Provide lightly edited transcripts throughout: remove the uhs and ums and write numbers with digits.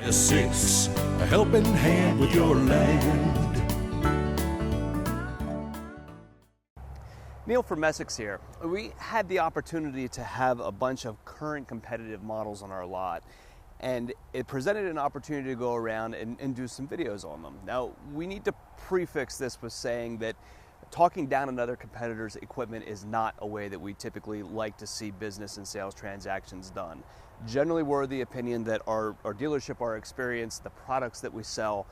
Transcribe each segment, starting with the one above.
Assist, a helping hand with your land. Neil from Essex here. We had the opportunity to have a bunch of current competitive models on our lot, and it presented an opportunity to go around and do some videos on them. Now, we need to prefix this with saying that talking down another competitor's equipment is not a way that we typically like to see business and sales transactions done. Generally, we're of the opinion that our dealership, our experience, the products that we sell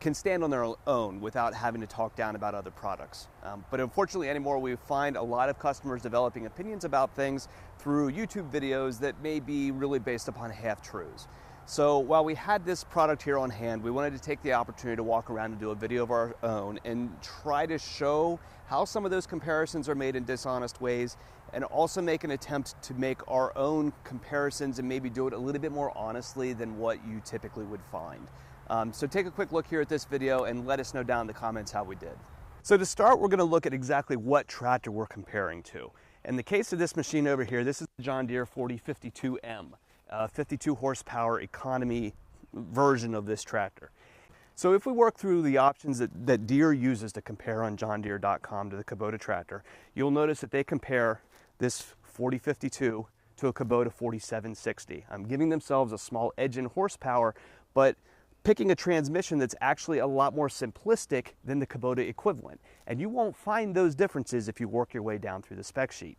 can stand on their own without having to talk down about other products. But unfortunately anymore, we find a lot of customers developing opinions about things through YouTube videos that may be really based upon half-truths. So while we had this product here on hand, we wanted to take the opportunity to walk around and do a video of our own and try to show how some of those comparisons are made in dishonest ways, and also make an attempt to make our own comparisons and maybe do it a little bit more honestly than what you typically would find. So take a quick look here at this video and let us know down in the comments how we did. So to start, we're going to look at exactly what tractor we're comparing to. In the case of this machine over here, this is the John Deere 4052M. 52 horsepower economy version of this tractor. So if we work through the options that Deere uses to compare on johndeere.com to the Kubota tractor, you'll notice that they compare this 4052 to a Kubota 4760. I'm giving themselves a small edge in horsepower, but picking a transmission that's actually a lot more simplistic than the Kubota equivalent. And you won't find those differences if you work your way down through the spec sheet.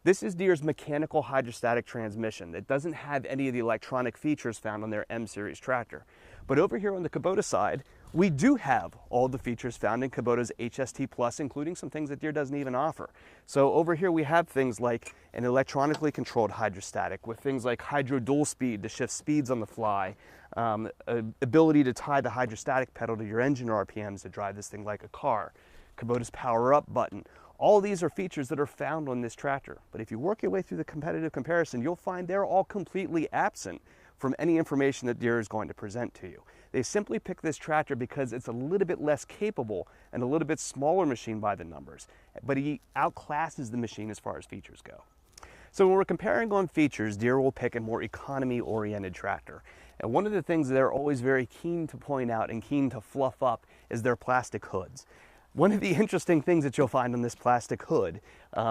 This is Deere's mechanical hydrostatic transmission that doesn't have any of the electronic features found on their M series tractor. But over here on the Kubota side, we do have all the features found in Kubota's HST Plus, including some things that Deere doesn't even offer. So over here we have things like an electronically controlled hydrostatic with things like hydro dual speed to shift speeds on the fly, ability to tie the hydrostatic pedal to your engine RPMs to drive this thing like a car, Kubota's power up button. All these are features that are found on this tractor, but if you work your way through the competitive comparison, you'll find they're all completely absent from any information that Deere is going to present to you. They simply pick this tractor because it's a little bit less capable and a little bit smaller machine by the numbers, but he outclasses the machine as far as features go. So when we're comparing on features, Deere will pick a more economy-oriented tractor. And one of the things they're always very keen to point out and keen to fluff up is their plastic hoods. One of the interesting things that you'll find on this plastic hood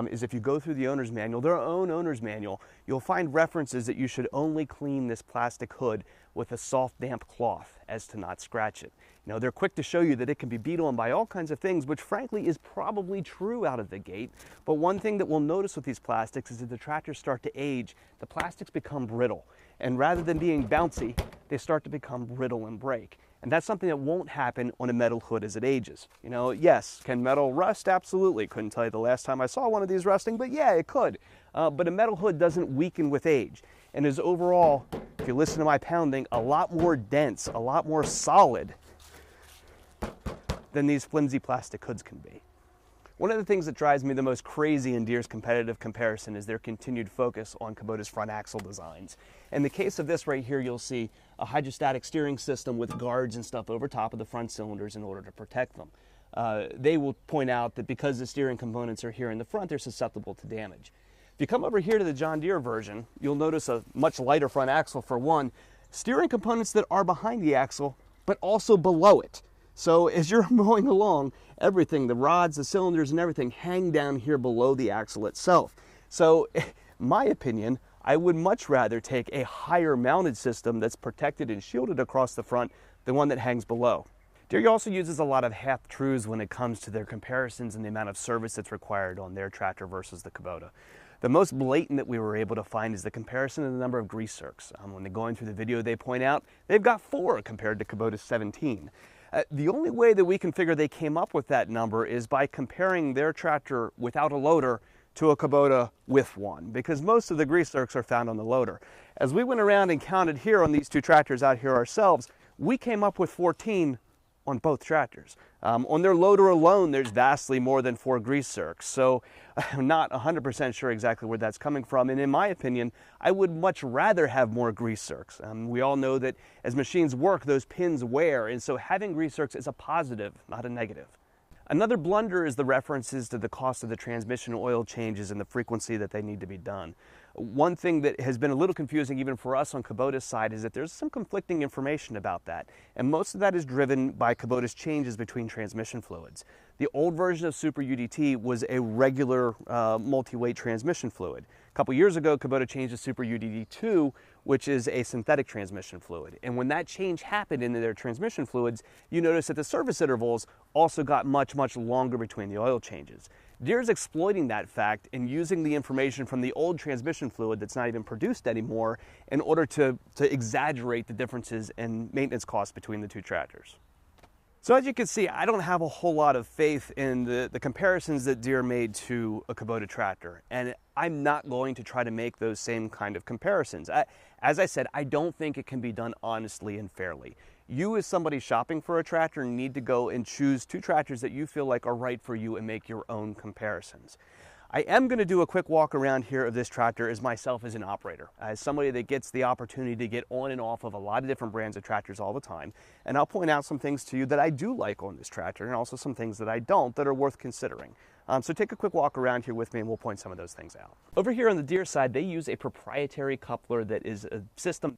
is if you go through the owner's manual, their own owner's manual, you'll find references that you should only clean this plastic hood with a soft, damp cloth as to not scratch it. You know, they're quick to show you that it can be beat on by all kinds of things, which frankly is probably true out of the gate. But one thing that we'll notice with these plastics is that the tractors start to age, the plastics become brittle. And rather than being bouncy, they start to become brittle and break. And that's something that won't happen on a metal hood as it ages. You know, yes, can metal rust? Absolutely. Couldn't tell you the last time I saw one of these rusting, but yeah, it could. But a metal hood doesn't weaken with age and is overall, if you listen to my pounding, a lot more dense, a lot more solid than these flimsy plastic hoods can be. One of the things that drives me the most crazy in Deere's competitive comparison is their continued focus on Kubota's front axle designs. In the case of this right here, you'll see a hydrostatic steering system with guards and stuff over top of the front cylinders in order to protect them. They will point out that because the steering components are here in the front, they're susceptible to damage. If you come over here to the John Deere version, you'll notice a much lighter front axle for one, steering components that are behind the axle, but also below it. So as you're mowing along, everything, the rods, the cylinders, and everything hang down here below the axle itself. So, in my opinion, I would much rather take a higher mounted system that's protected and shielded across the front than one that hangs below. Deere also uses a lot of half-truths when it comes to their comparisons and the amount of service that's required on their tractor versus the Kubota. The most blatant that we were able to find is the comparison of the number of grease zerks. When they're going through the video, they point out they've got 4 compared to Kubota's 17. The only way that we can figure they came up with that number is by comparing their tractor without a loader to a Kubota with one, because most of the grease zerks are found on the loader. As we went around and counted here on these 2 tractors out here ourselves, we came up with 14 on both tractors. On their loader alone, there's vastly more than 4 grease zerks. So I'm not 100% sure exactly where that's coming from. And in my opinion, I would much rather have more grease zerks. We all know that as machines work, those pins wear. And so having grease zerks is a positive, not a negative. Another blunder is the references to the cost of the transmission oil changes and the frequency that they need to be done. One thing that has been a little confusing even for us on Kubota's side is that there's some conflicting information about that, and most of that is driven by Kubota's changes between transmission fluids. The old version of Super UDT was a regular multi-weight transmission fluid. A couple years ago, Kubota changed to Super UDT2, which is a synthetic transmission fluid. And when that change happened in their transmission fluids, you notice that the service intervals also got much, much longer between the oil changes. Deere is exploiting that fact and using the information from the old transmission fluid that's not even produced anymore in order to exaggerate the differences in maintenance costs between the two tractors. So as you can see, I don't have a whole lot of faith in the comparisons that Deere made to a Kubota tractor, and I'm not going to try to make those same kind of comparisons. As I said, I don't think it can be done honestly and fairly. You as somebody shopping for a tractor need to go and choose two tractors that you feel like are right for you and make your own comparisons. I am going to do a quick walk around here of this tractor as myself as an operator, as somebody that gets the opportunity to get on and off of a lot of different brands of tractors all the time. And I'll point out some things to you that I do like on this tractor and also some things that I don't that are worth considering. So take a quick walk around here with me and we'll point some of those things out. Over here on the Deere side, they use a proprietary coupler that is a system.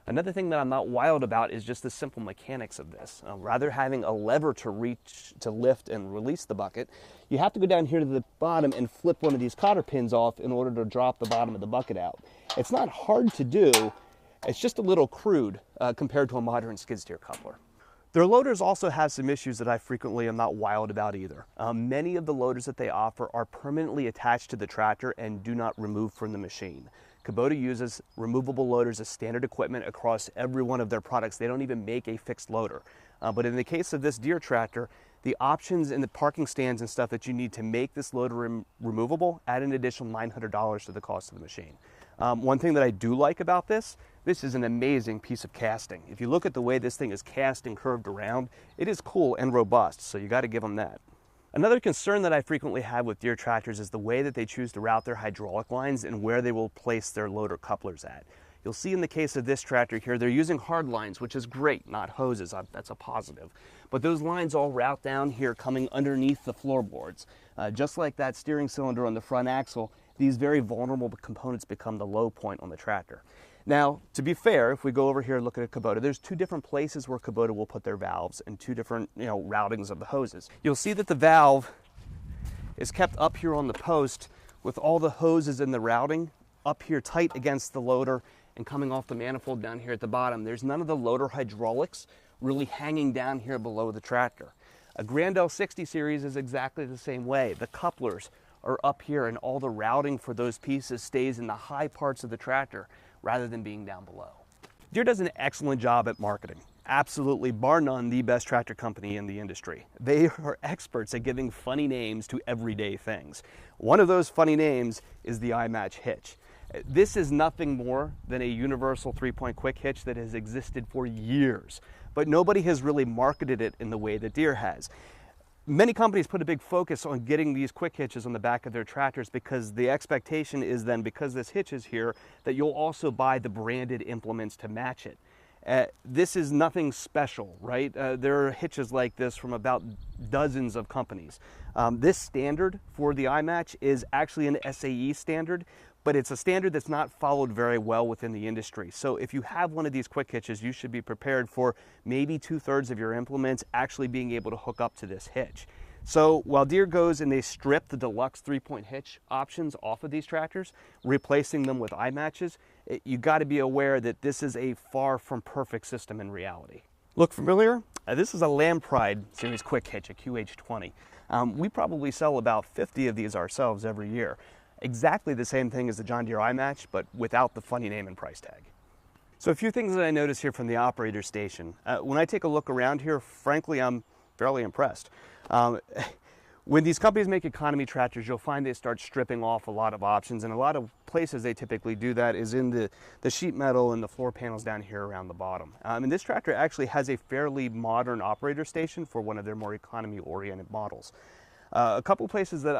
Another thing that I'm not wild about is just the simple mechanics of this. Rather having a lever to reach, to lift and release the bucket, you have to go down here to the bottom and flip one of these cotter pins off in order to drop the bottom of the bucket out. It's not hard to do, it's just a little crude compared to a modern skid steer coupler. Their loaders also have some issues that I frequently am not wild about either. Many of the loaders that they offer are permanently attached to the tractor and do not remove from the machine. Kubota uses removable loaders as standard equipment across every one of their products. They don't even make a fixed loader. But in the case of this Deere tractor, the options in the parking stands and stuff that you need to make this loader removable add an additional $900 to the cost of the machine. One thing that I do like about this is an amazing piece of casting. If you look at the way this thing is cast and curved around, it is cool and robust, so you got to give them that. Another concern that I frequently have with Deere tractors is the way that they choose to route their hydraulic lines and where they will place their loader couplers at. You'll see in the case of this tractor here, they're using hard lines, which is great, not hoses, that's a positive. But those lines all route down here coming underneath the floorboards. Just like that steering cylinder on the front axle, these very vulnerable components become the low point on the tractor. Now, to be fair, if we go over here and look at a Kubota, there's two different places where Kubota will put their valves and two different, routings of the hoses. You'll see that the valve is kept up here on the post with all the hoses in the routing up here tight against the loader and coming off the manifold down here at the bottom. There's none of the loader hydraulics really hanging down here below the tractor. A Grand L60 series is exactly the same way. The couplers are up here and all the routing for those pieces stays in the high parts of the tractor rather than being down below. Deere does an excellent job at marketing. Absolutely, bar none, the best tractor company in the industry. They are experts at giving funny names to everyday things. One of those funny names is the iMatch hitch. This is nothing more than a universal 3-point quick hitch that has existed for years, but nobody has really marketed it in the way that Deere has. Many companies put a big focus on getting these quick hitches on the back of their tractors because the expectation is then, because this hitch is here, that you'll also buy the branded implements to match it. This is nothing special, right? There are hitches like this from about dozens of companies. This standard for the iMatch is actually an SAE standard, but it's a standard that's not followed very well within the industry. So if you have one of these quick hitches, you should be prepared for maybe 2/3 of your implements actually being able to hook up to this hitch. So while Deere goes and they strip the deluxe 3-point hitch options off of these tractors, replacing them with iMatches, you got to be aware that this is a far from perfect system in reality. Look familiar? This is a Lampride series quick hitch, a QH20. We probably sell about 50 of these ourselves every year. Exactly the same thing as the John Deere iMatch, but without the funny name and price tag. So a few things that I notice here from the operator station. When I take a look around here, frankly, I'm fairly impressed. When these companies make economy tractors, you'll find they start stripping off a lot of options, and a lot of places they typically do that is in the sheet metal and the floor panels down here around the bottom. And this tractor actually has a fairly modern operator station for one of their more economy-oriented models. A couple places that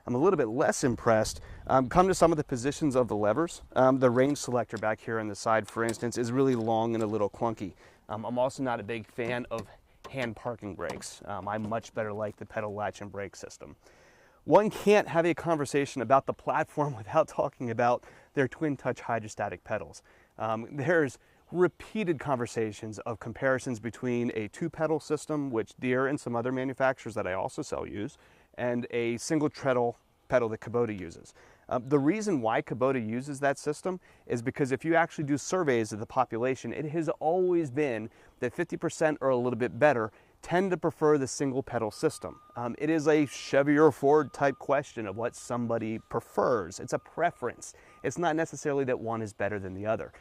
I'm a little bit less impressed come to some of the positions of the levers. The range selector back here on the side, for instance, is really long and a little clunky. I'm also not a big fan of hand parking brakes. I much better like the pedal latch and brake system. One can't have a conversation about the platform without talking about their twin touch hydrostatic pedals. There's repeated conversations of comparisons between a two pedal system, which Deere and some other manufacturers that I also sell use, and a single treadle pedal that Kubota uses. The reason why Kubota uses that system is because if you actually do surveys of the population, it has always been that 50% or a little bit better tend to prefer the single pedal system. It is a Chevy or Ford type question of what somebody prefers. It's a preference. It's not necessarily that one is better than the other.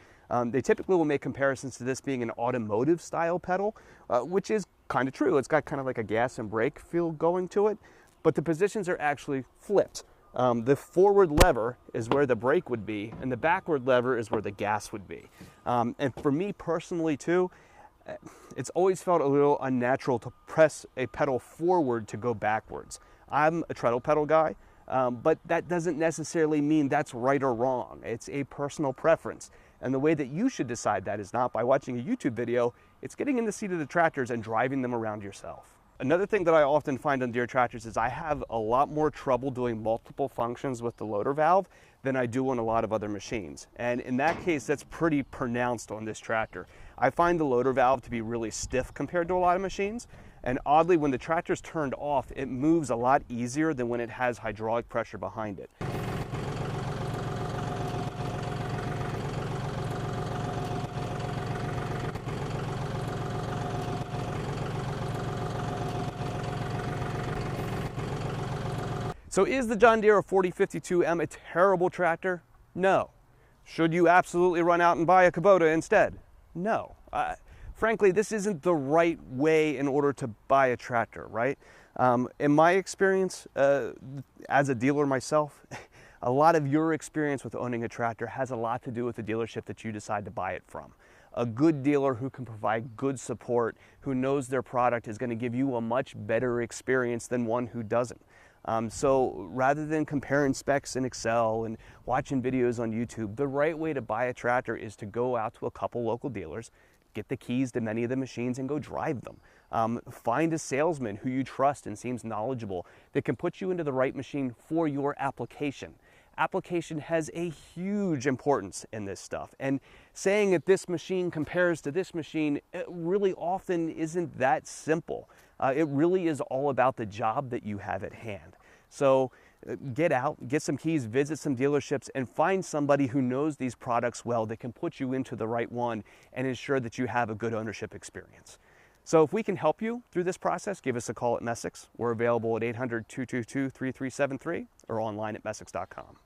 They typically will make comparisons to this being an automotive style pedal, which is kind of true. It's got kind of like a gas and brake feel going to it, but the positions are actually flipped. The forward lever is where the brake would be, and the backward lever is where the gas would be. And for me personally too, it's always felt a little unnatural to press a pedal forward to go backwards. I'm a treadle pedal guy, but that doesn't necessarily mean that's right or wrong. It's a personal preference. And the way that you should decide that is not by watching a YouTube video, it's getting in the seat of the tractors and driving them around yourself. Another thing that I often find on Deere tractors is I have a lot more trouble doing multiple functions with the loader valve than I do on a lot of other machines. And in that case, that's pretty pronounced on this tractor. I find the loader valve to be really stiff compared to a lot of machines. And oddly, when the tractor's turned off, it moves a lot easier than when it has hydraulic pressure behind it. So is the John Deere 4052M a terrible tractor? No. Should you absolutely run out and buy a Kubota instead? No. Frankly, this isn't the right way in order to buy a tractor, right? In my experience, as a dealer myself, a lot of your experience with owning a tractor has a lot to do with the dealership that you decide to buy it from. A good dealer who can provide good support, who knows their product, is going to give you a much better experience than one who doesn't. So rather than comparing specs in Excel and watching videos on YouTube, the right way to buy a tractor is to go out to a couple local dealers, get the keys to many of the machines and go drive them. Find a salesman who you trust and seems knowledgeable that can put you into the right machine for your application. Application has a huge importance in this stuff, and saying that this machine compares to this machine, it really often isn't that simple. It really is all about the job that you have at hand. So get out, get some keys, visit some dealerships, and find somebody who knows these products well that can put you into the right one and ensure that you have a good ownership experience. So if we can help you through this process, give us a call at Messick's. We're available at 800-222-3373 or online at messick's.com.